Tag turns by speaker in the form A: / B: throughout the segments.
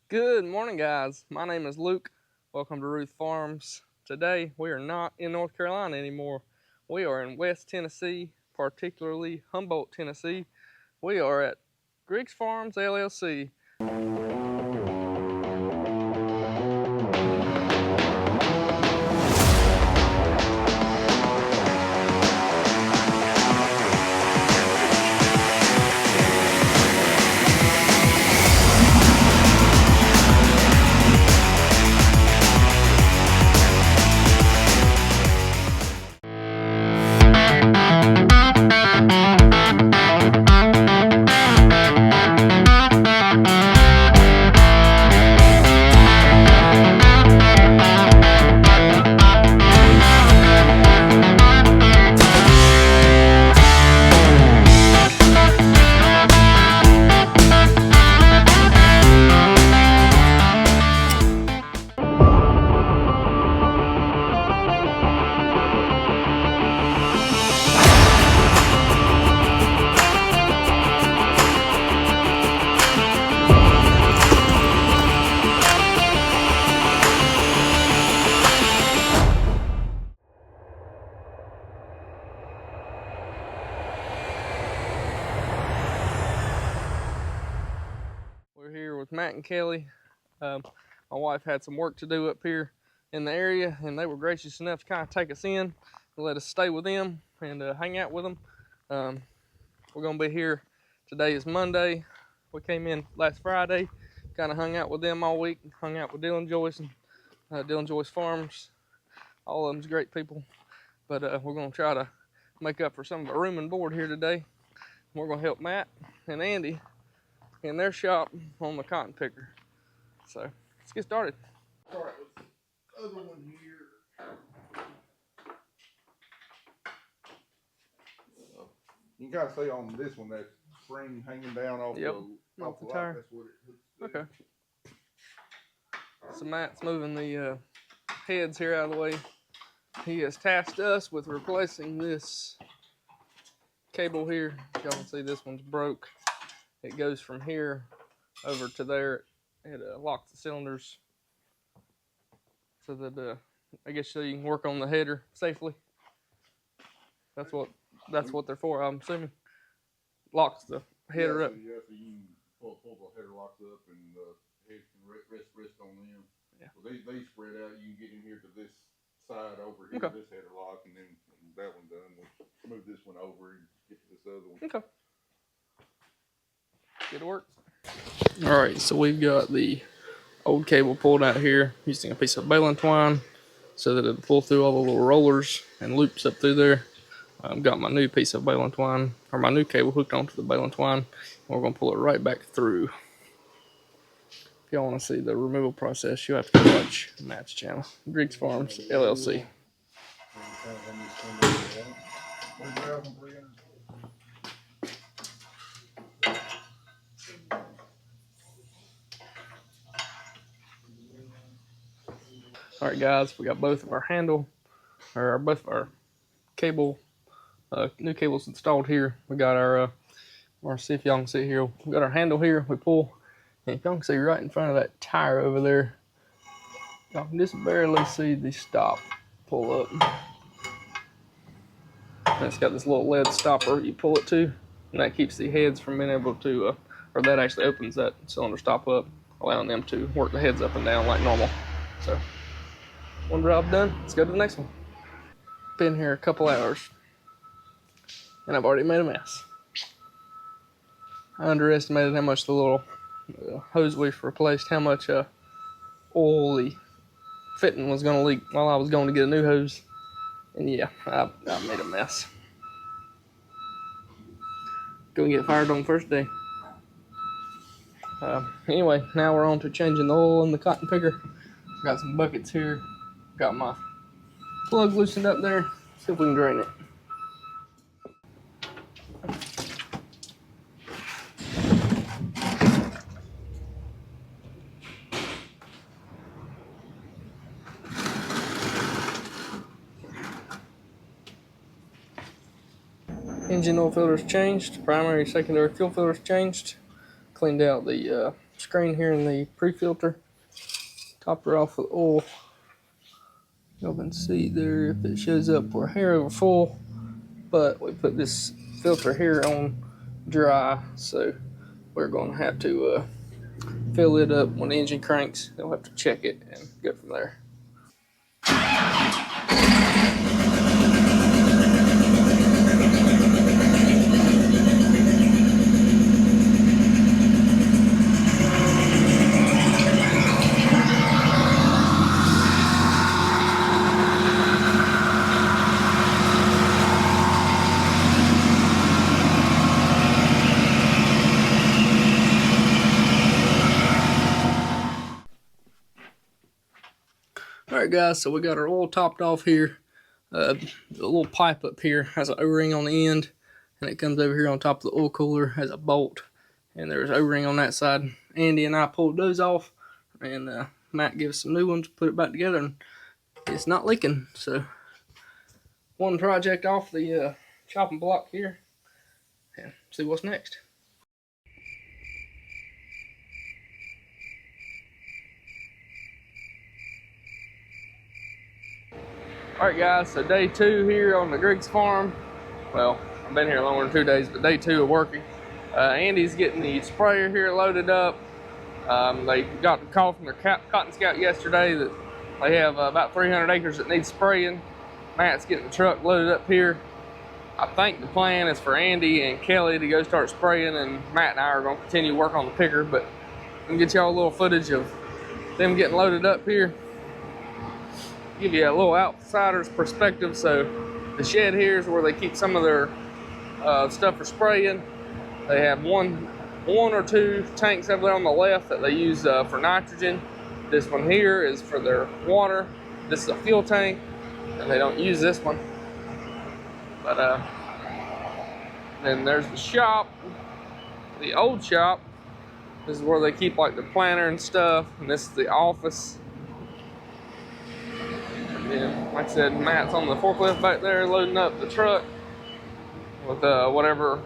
A: Good morning, guys. My name is Luke. Welcome to Ruth Farms. Today, we are not in North Carolina anymore. We are in West Tennessee, particularly Humboldt, Tennessee. We are at Griggs Farms LLC. We're here with Matt and Kelly. My wife had some work to do up here in the area, and they were gracious enough to kind of take us in and let us stay with them and hang out with them. We're going to be here. Today is Monday. We came in last Friday, kind of hung out with them all week, hung out with Dylan Joyce and Dylan Joyce Farms. All of them's great people. But we're going to try to make up for some of the room and board here today. We're going to help Matt and Andy in their shop on the cotton picker. So let's get started.
B: All right, with the other one here. You can kind of see on this one that spring hanging down off
A: off the tire.
B: That's what it looks
A: Okay. So Matt's moving the heads here out of the way. He has tasked us with replacing this cable here. Y'all can see this one's broke. It goes from here over to there. It locks the cylinders so that I guess so you can work on the header safely. That's what they're for, I'm assuming. Locks the header up.
B: Yeah, so you can pull the header locks up and the head can rest on them.
A: Yeah.
B: So they spread out. You can get in here to this side over here, this header lock, and then that one done. We'll move this one over and get to this other one.
A: Okay. Get to work. All right, so we've got the old cable pulled out here using a piece of baling twine so that it'll pull through all the little rollers and loops up through there. I've got my new piece of baling twine, or my new cable hooked onto the baling twine, and we're going to pull it right back through. If y'all want to see the removal process, you have to watch Matt's channel, Griggs Farms LLC. All right, guys, we got both of our cable, new cables installed here. We got our, see if y'all can see here. We got our handle here. We pull, and if y'all can see right in front of that tire over there, y'all can just barely see the stop pull up. And it's got this little lead stopper you pull it to, and that keeps the heads from being able to, or that actually opens that cylinder stop up, allowing them to work the heads up and down like normal. So, one job done, let's go to the next one. Been here a couple hours, and I've already made a mess. I underestimated how much the little hose we've replaced, how much oil the fitting was going to leak while I was going to get a new hose. And yeah, I made a mess. Gonna get fired on the first day. Anyway, now we're on to changing the oil in the cotton picker. Got some buckets here. Got my plug loosened up there. See if we can drain it. Engine oil filters changed. Primary, secondary fuel filters changed. Cleaned out the screen here in the pre-filter. Topped her off with oil. Y'all can see there if it shows up, we're hair over full, but we put this filter here on dry, so we're going to have to fill it up when the engine cranks. They'll have to check it and go from there. Alright guys, so we got our oil topped off here. The little pipe up here has an O-ring on the end, and it comes over here on top of the oil cooler, has a bolt, and there's an O-ring on that side. Andy and I pulled those off, and Matt gave us some new ones, put it back together, and it's not leaking. So one project off the chopping block here, and see what's next. Alright guys, so day 2 here on the Griggs farm. Well, I've been here longer than 2 days, but day 2 of working. Andy's getting the sprayer here loaded up. They got the call from their Cotton Scout yesterday that they have about 300 acres that need spraying. Matt's getting the truck loaded up here. I think the plan is for Andy and Kelly to go start spraying, and Matt and I are going to continue work on the picker, but I'm going to get y'all a little footage of them getting loaded up here. Give you a little outsider's perspective. So the shed here is where they keep some of their stuff for spraying. They have one or two tanks over there on the left that they use for nitrogen. This one here is for their water. This is a fuel tank, and they don't use this one. But then there's the shop, the old shop. This is where they keep like the planter and stuff, and this is the office. And like I said, Matt's on the forklift back there loading up the truck with whatever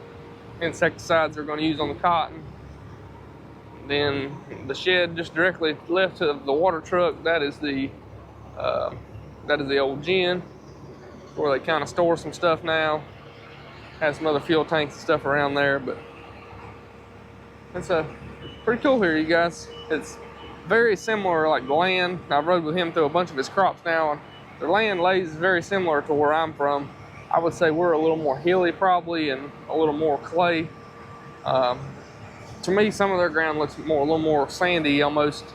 A: insecticides they're going to use on the cotton. Then the shed just directly left of the water truck, that is the old gin where they kind of store some stuff now. Has some other fuel tanks and stuff around there, but it's pretty cool here, you guys. It's very similar, like the land. I've rode with him through a bunch of his crops now, and the land lays very similar to where I'm from. I would say we're a little more hilly probably, and a little more clay. To me, some of their ground looks a little more sandy almost.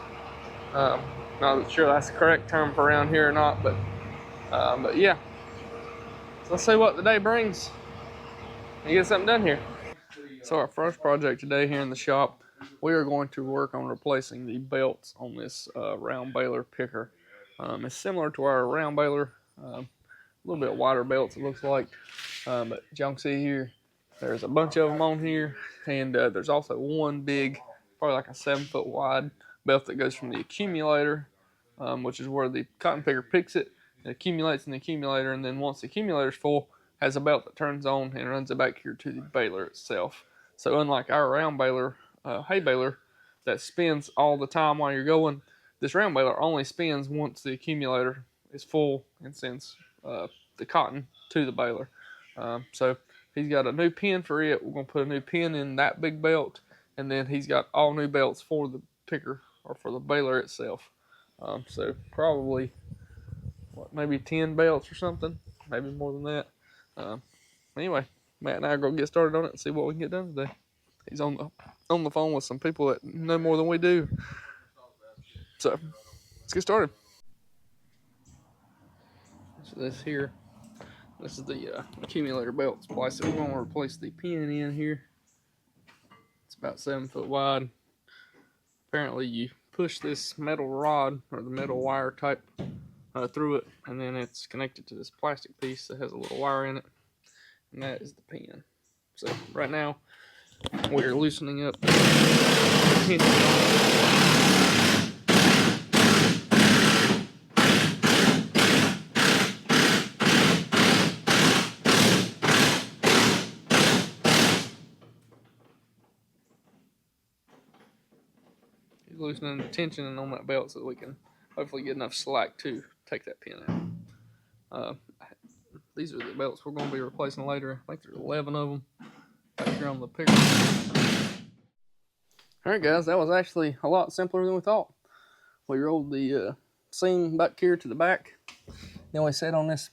A: Not sure that's the correct term for around here or not, but yeah. So let's see what the day brings and get something done here. So our first project today here in the shop, we are going to work on replacing the belts on this round baler picker. It's similar to our round baler, a little bit wider belts it looks like, but y'all can see here, there's a bunch of them on here, and there's also one big, probably like a 7-foot wide belt that goes from the accumulator, which is where the cotton picker picks it. It accumulates in the accumulator, and then once the accumulator's full, has a belt that turns on and runs it back here to the baler itself. So unlike our round baler, hay baler, that spins all the time while you're going, this round baler only spins once the accumulator is full and sends the cotton to the baler. So he's got a new pin for it. We're going to put a new pin in that big belt, and then he's got all new belts for the picker, or for the baler itself. So probably, maybe 10 belts or something, maybe more than that. Anyway, Matt and I are going to get started on it and see what we can get done today. He's on the phone with some people that know more than we do. So let's get started. So this is the accumulator belt splice that we're going to replace the pin in here. It's about 7 foot wide. Apparently you push this metal rod, or the metal wire type, through it, and then it's connected to this plastic piece that has a little wire in it, and that is the pin. So right now we're loosening up the pin. loosening the tension on that belt so that we can hopefully get enough slack to take that pin out. These are the belts we're going to be replacing later. I think there's 11 of them back here on the picture. Alright guys, that was actually a lot simpler than we thought. We rolled the seam back here to the back. Then we set on this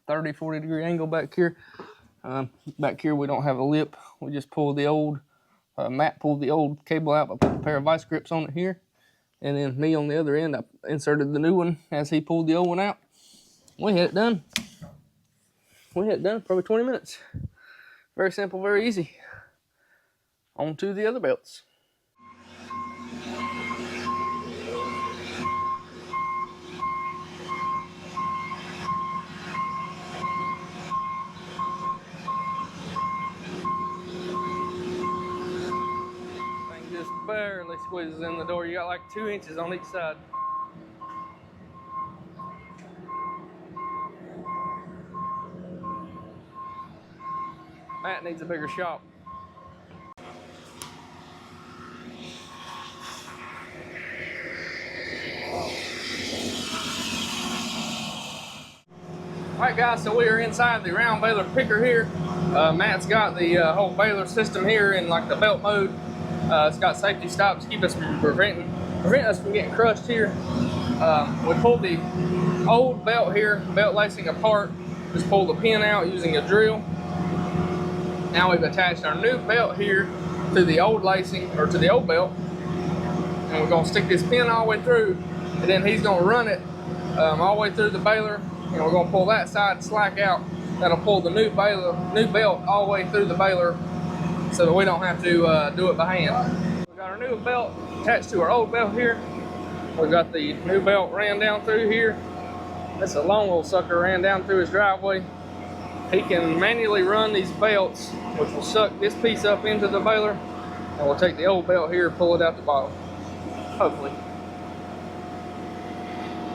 A: 30-40 degree angle back here. Back here we don't have a lip. We just pulled the old, Matt pulled the old cable out. I put a pair of vice grips on it here. And then me on the other end, I inserted the new one as he pulled the old one out. We had it done. We had it done probably 20 minutes. Very simple, very easy. On to the other belts. Thing just barely squeezes in the door. You got like 2 inches on each side. Matt needs a bigger shop. Alright guys, so we are inside the round baler picker here. Matt's got the whole baler system here in like the belt mode. It's got safety stops to keep us from prevent us from getting crushed here. We pulled the old belt here, belt lacing apart. Just pulled the pin out using a drill. Now we've attached our new belt here to the old lacing, or to the old belt, and we're going to stick this pin all the way through, and then he's going to run it all the way through the baler, and we're going to pull that side slack out. That'll pull the new belt all the way through the baler, so that we don't have to do it by hand. We've got our new belt attached to our old belt here. We've got the new belt ran down through here. That's a long little sucker, ran down through his driveway. He can manually run these belts, which will suck this piece up into the baler, and we'll take the old belt here and pull it out the bottom, hopefully.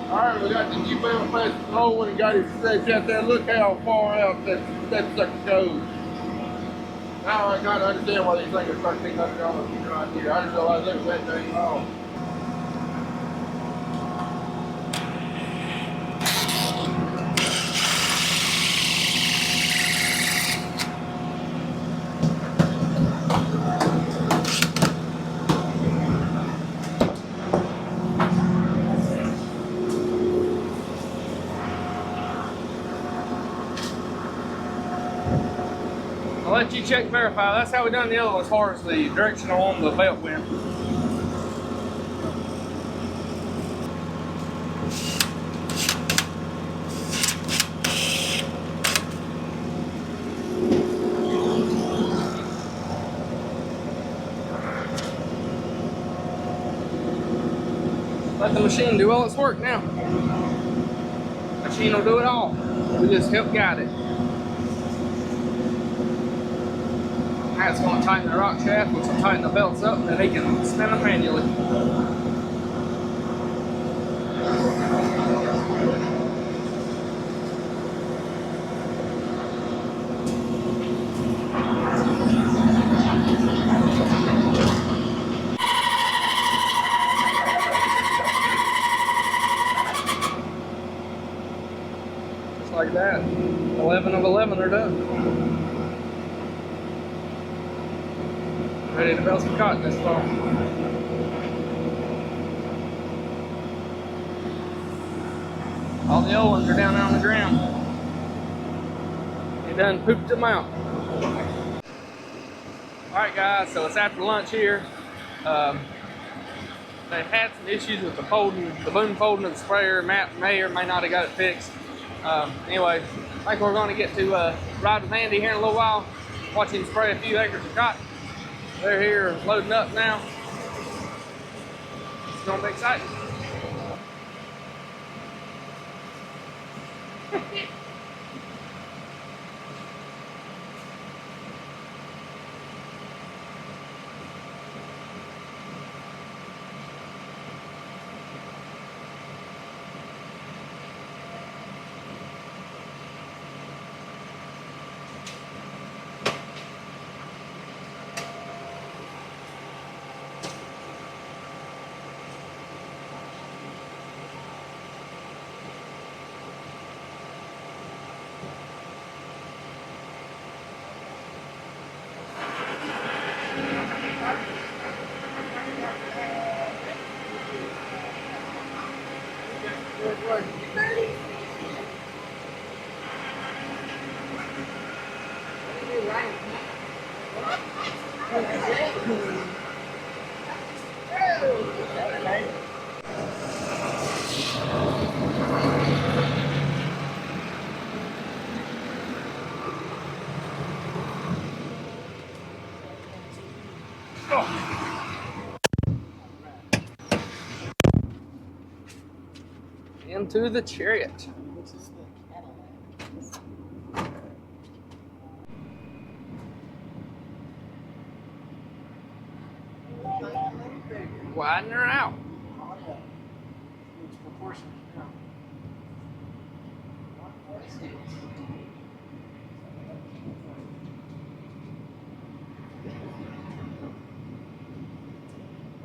B: Alright, we got the new belt past the old one and got it stretched out there. Look how far out that sucker goes. Now I gotta understand why these things are $1,300 right here. I just realized that was that thing off.
A: I'll let you check and verify. That's how we done the other one as far as the directional on the belt went. Let the machine do all its work now. The machine will do it all. We just help guide it. Now it's going to tighten the rock shaft, which will tighten the belts up, and then he can spin them manually. Just like that. 11 of 11 are done. Ready to bale some cotton this fall. All the old ones are down there on the ground. He done pooped them out. Alright guys, so it's after lunch here. They had some issues with the boom folding of the sprayer. Matt may or may not have got it fixed. Anyway, I think we're going to get to ride with Andy here in a little while, watch him spray a few acres of cotton. They're here loading up now. It's gonna be exciting.
B: Good work.
A: Into the chariot.
C: This is the Cadillac.
A: Widen her out.
C: Oh yeah. It's proportionate now.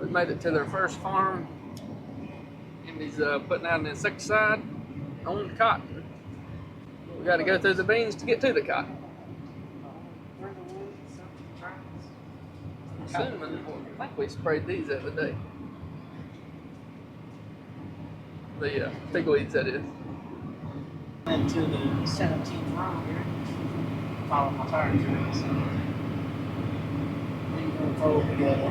A: We made it to their first farm, and he's putting out an insecticide on the cotton. We got to go through the beans to get to the cotton. Assuming, I think we sprayed these the other day. The pigweeds, that is.
C: Into the 17th row here. Follow my tires here. So we can go together.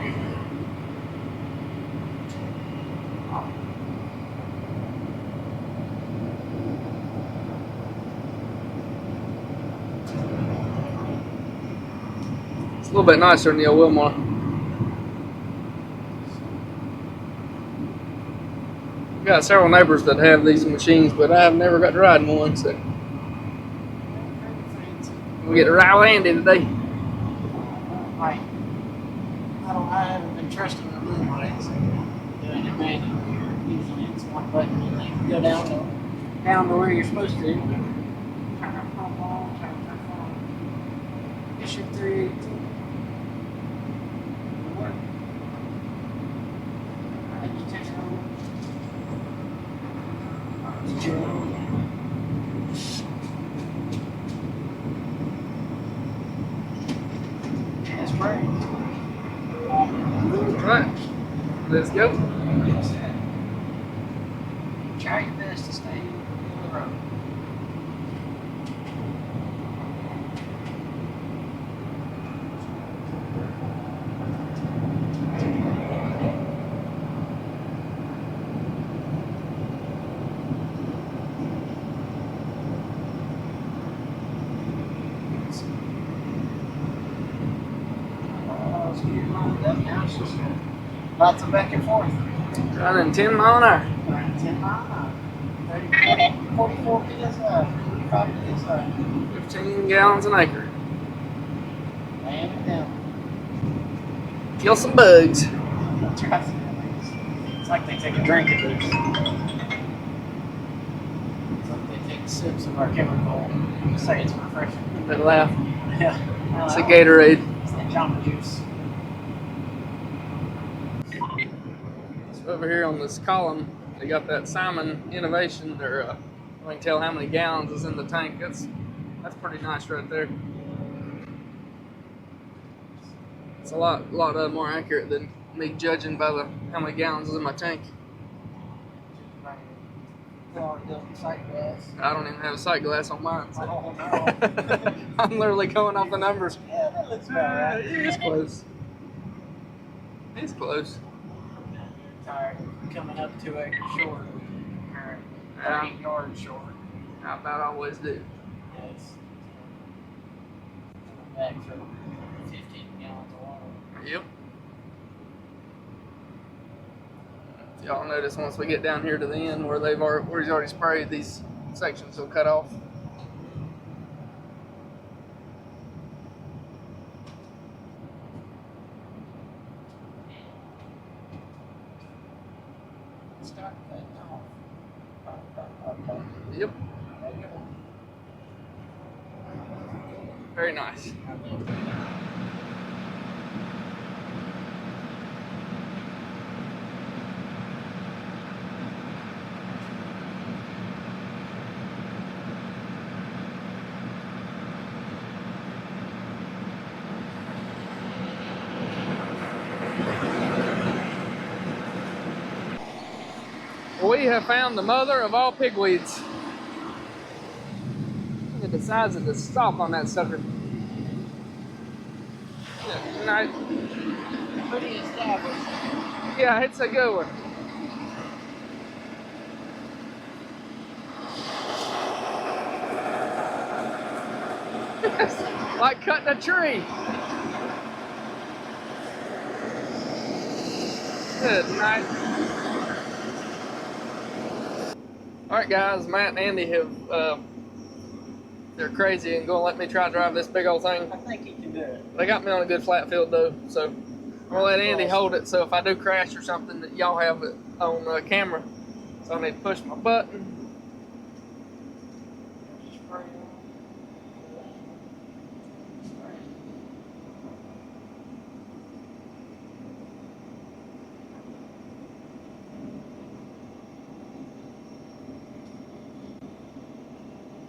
A: It's a little bit nicer than the old Wilmar. We've got several neighbors that have these machines, but I've never got to ride in one, so we get to ride Andy today.
C: Like, I haven't been trusting the blue lights. Doing it manually. Usually it's one button and they can go down to where you're supposed to. Turn up front wall, turn up front. It's your 318. Work. Alright, you take it over. That's right.
A: Alright, let's go.
C: Try your best to stay on the road. Now it's just lots of back and forth.
A: Running 10 mile an hour.
C: 10 miles an hour. 30, 40, 44 PSI. 45 PSI.
A: 15 gallons an acre.
C: Laying it down.
A: Kill some bugs.
C: That's right. It's like they take a drink of this. It's like they take sips of our chemical. You say it's refreshing.
A: They laugh.
C: Yeah.
A: It's a Gatorade.
C: It's like Jamba Juice.
A: So over here on this column, they got that Simon Innovation. I can tell how many gallons is in the tank. That's pretty nice right there. It's a lot more accurate than me judging by how many gallons is in my tank.
C: Sight glass.
A: I don't even have a sight glass on mine. So.
C: Oh, no.
A: I'm literally going off the numbers.
C: Yeah, that looks about right.
A: It's close. It's close.
C: Tired. Coming up 2 acres short. Or
A: Yeah.
C: 8 yards short.
A: I about always do.
C: Yes. Back for 15 gallons of water.
A: Yep. Y'all notice once we get down here to the end where he's already sprayed, these sections will cut off.
C: Start cutting off.
A: Yep. Very nice. We have found the mother of all pigweeds. Look at the size of the stalk on that sucker. Yeah, nice.
C: Pretty established.
A: Yeah, it's a good one. Like cutting a tree. Good night. All right, guys, Matt and Andy have, they're crazy and gonna let me try to drive this big old thing.
C: I think you can do it.
A: They got me on a good flat field though, so I'm gonna let Andy hold it, so if I do crash or something, that y'all have it on camera. So I need to push my button.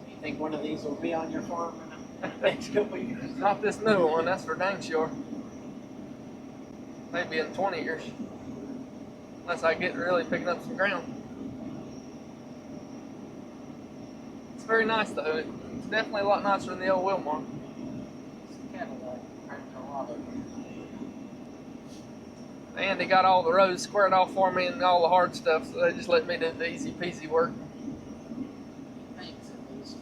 C: You think one of these will be on your farm in the next couple of years?
A: Not this new one, that's for dang sure. Maybe in 20 years. Unless I get really picking up some ground. It's very nice though. It's definitely a lot nicer than the old Wilmar.
C: It's kind of like a lot of
A: Andy got all the roads squared off for me and all the hard stuff, so they just let me do the easy peasy work.
C: things at least.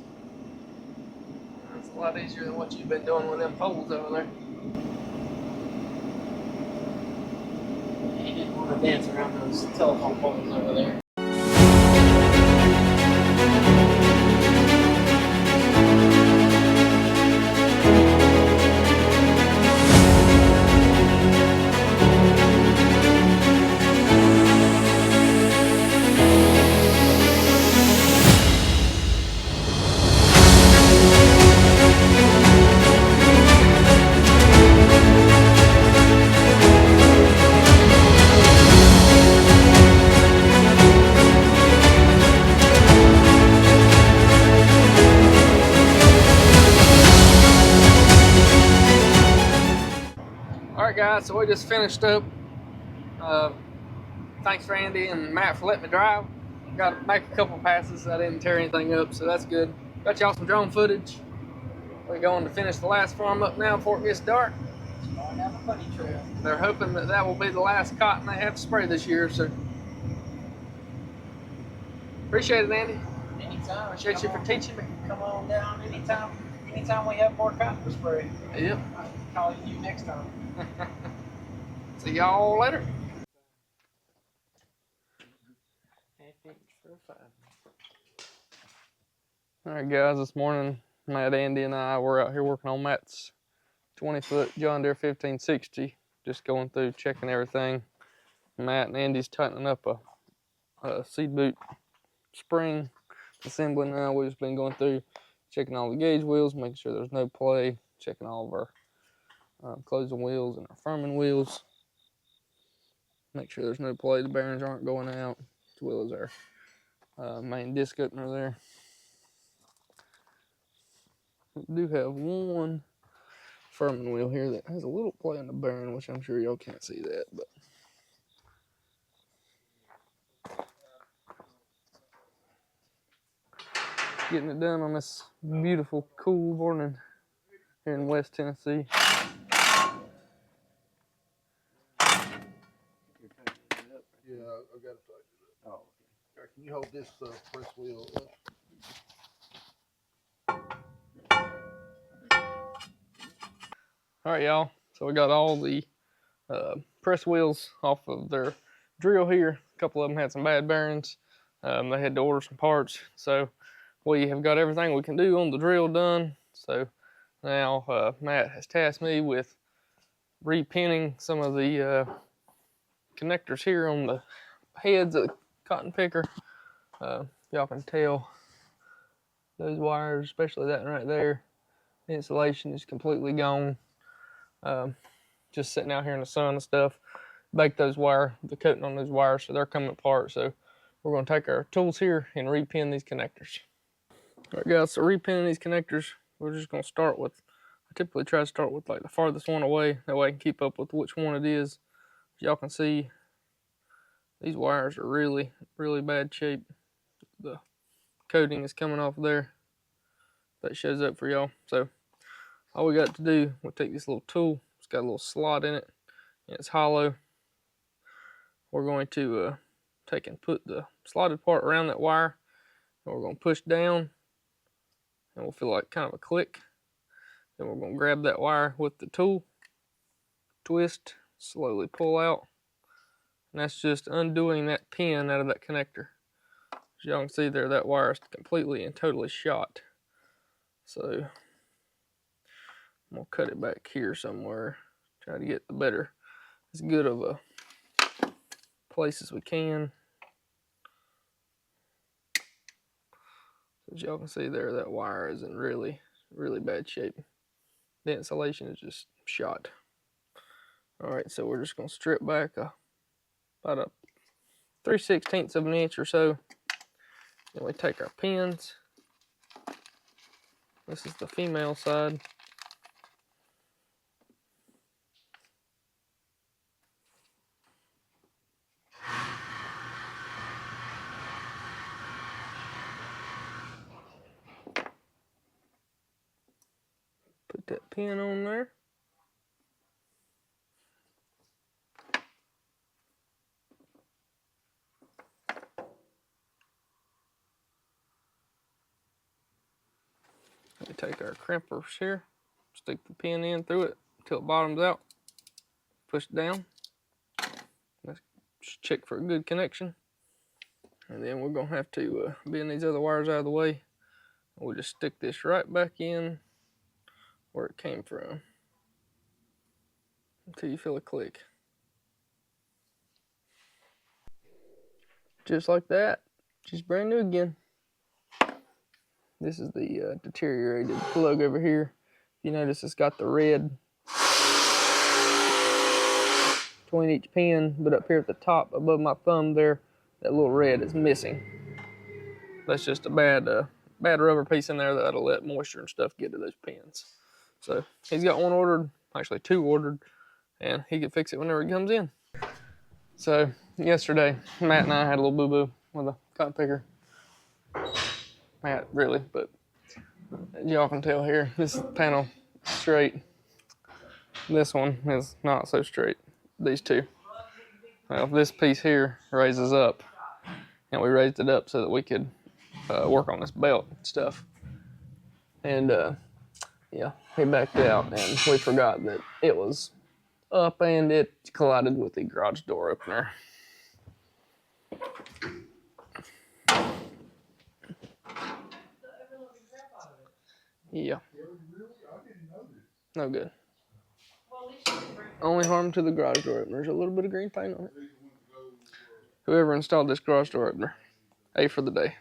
A: It's a lot easier than what you've been doing with them poles over there.
C: You didn't want to dance around those telephone poles over there.
A: Alright guys, so we just finished up. Thanks for Andy and Matt for letting me drive. Got to make a couple passes, I didn't tear anything up, so that's good. Got y'all some drone footage. We're going to finish the last farm up now before it gets dark.
C: Going down the bunny trail.
A: They're hoping that that will be the last cotton they have to spray this year, so. Appreciate it, Andy.
C: Anytime.
A: Appreciate you for teaching me.
C: Come on down anytime. Anytime we have more cotton to spray.
A: Yep.
C: I'll call you next time.
A: See y'all later. Alright guys, this morning Matt, Andy, and I were out here working on Matt's 20-foot John Deere 1560. Just going through, checking everything. Matt and Andy's tightening up a seed boot spring assembly now. We've just been going through, checking all the gauge wheels, making sure there's no play, checking all of our closing wheels and our firming wheels. Make sure there's no play, the bearings aren't going out, as well as our main disc opener there. We do have one firming wheel here that has a little play in the bearing, which I'm sure y'all can't see that, but getting it done on this beautiful, cool morning here in West Tennessee.
B: Yeah, I've got to tighten it up. Oh, okay. Can you hold this press wheel up?
A: All right, y'all. So we got all the press wheels off of their drill here. A couple of them had some bad bearings. They had to order some parts. So we have got everything we can do on the drill done. So now Matt has tasked me with repinning some of the connectors here on the heads of the cotton picker. Y'all can tell those wires, especially that one right there, the insulation is completely gone. Just sitting out here in the sun and stuff. Baked those wire, the coating on those wires, so they're coming apart. So we're going to take our tools here and repin these connectors. All right, guys, so repinning these connectors, we're just going to start with, I typically try to start with like the farthest one away. That way I can keep up with which one it is. Y'all can see These wires are really, really bad shape. The coating is coming off there. That shows up for y'all. So all we got to do, we'll take this little tool. It's got a little slot in it, and it's hollow. We're going to take and put the slotted part around that wire, and we're going to push down, and we'll feel like kind of a click. Then we're going to grab that wire with the tool, twist, slowly pull out, and that's just undoing that pin out of that connector. As y'all can see there, that wire is completely and totally shot. So I'm gonna cut it back here somewhere, try to get the better, as good of a place as we can. As y'all can see there, that wire is in really, really bad shape. The insulation is just shot. Alright, so we're just gonna strip back about a 3/16 of an inch or so. Then we take our pins. This is the female side. Put that pin on there. We take our crimpers here, stick the pin in through it until it bottoms out, push it down. Let's check for a good connection. And then we're gonna have to bend these other wires out of the way. We'll just stick this right back in where it came from until you feel a click. Just like that, just brand new again. This is the deteriorated plug over here. You notice it's got the red between each pin, but up here at the top above my thumb there, that little red is missing. That's just a bad rubber piece in there that'll let moisture and stuff get to those pins. So he's got one ordered, actually 2 ordered, and he can fix it whenever he comes in. So yesterday, Matt and I had a little boo-boo with a cotton picker. Matt, really, but y'all can tell here, this panel straight. This one is not so straight. These two. Well, this piece here raises up, and we raised it up so that we could work on this belt and stuff. And yeah, he backed out, and we forgot that it was up, and it collided with the garage door opener. Yeah. No good. Only harm to the garage door opener is a little bit of green paint on it. Whoever installed this garage door opener, A for the day.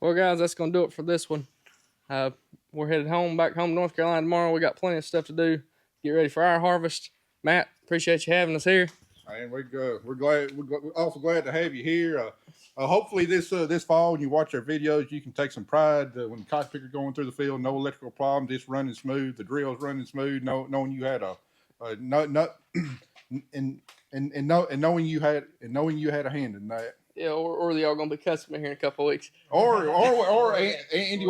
A: Well, guys, that's going to do it for this one. We're headed back home to North Carolina tomorrow. We got plenty of stuff to do. Get ready for our harvest. Matt, appreciate you having us here.
B: And we're glad. We're also glad to have you here. Hopefully this fall, when you watch our videos, you can take some pride when the cotton picker going through the field, no electrical problem, just running smooth. The drill's running smooth. Knowing you had knowing you had a hand in that.
A: Yeah, or y'all gonna be customer here in a couple of weeks.
B: Or Andy,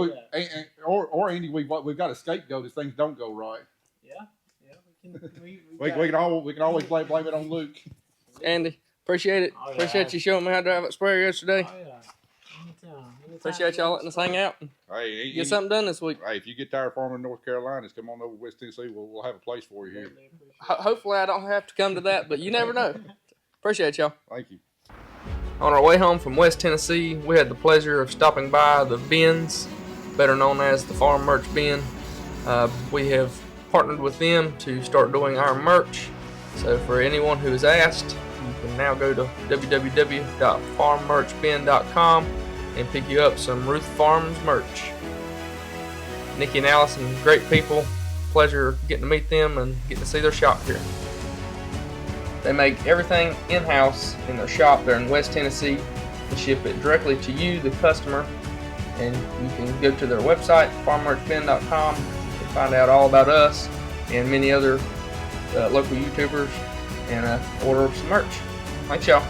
B: we've got a scapegoat if things don't go right.
C: Yeah,
B: we can always blame it on Luke.
A: Andy, appreciate it.
C: Oh, yeah.
A: Appreciate you showing me how to drive that sprayer yesterday.
C: Oh, yeah. Anytime.
A: Appreciate y'all letting us hang out and get something done this week.
B: Hey, if you get tired of farming in North Carolina, just come on over to West Tennessee. We'll have a place for you here.
A: Hopefully I don't have to come to that, but you never know. Appreciate y'all.
B: Thank you.
A: On our way home from West Tennessee, we had the pleasure of stopping by the bins, better known as the Farm Merch Bin. We have partnered with them to start doing our merch. So for anyone who has asked, you can now go to www.farmmerchbin.com and pick you up some Ruth Farms merch. Nikki and Allison, great people. pleasure getting to meet them and getting to see their shop here. They make everything in-house in their shop there in West Tennessee and ship it directly to you, the customer. And you can go to their website, farmmerchben.com, to find out all about us and many other local YouTubers and order some merch. Thanks, y'all.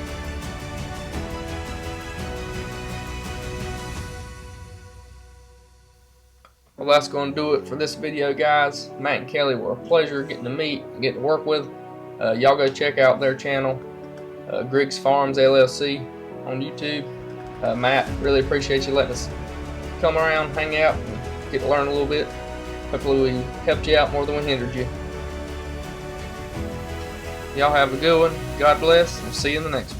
A: Well, that's going to do it for this video, guys. Matt and Kelly were a pleasure getting to meet and getting to work with. Y'all go check out their channel, Griggs Farms LLC on YouTube. Matt, really appreciate you letting us come around, hang out, and get to learn a little bit. Hopefully we helped you out more than we hindered you. Y'all have a good one. God bless, and see you in the next one.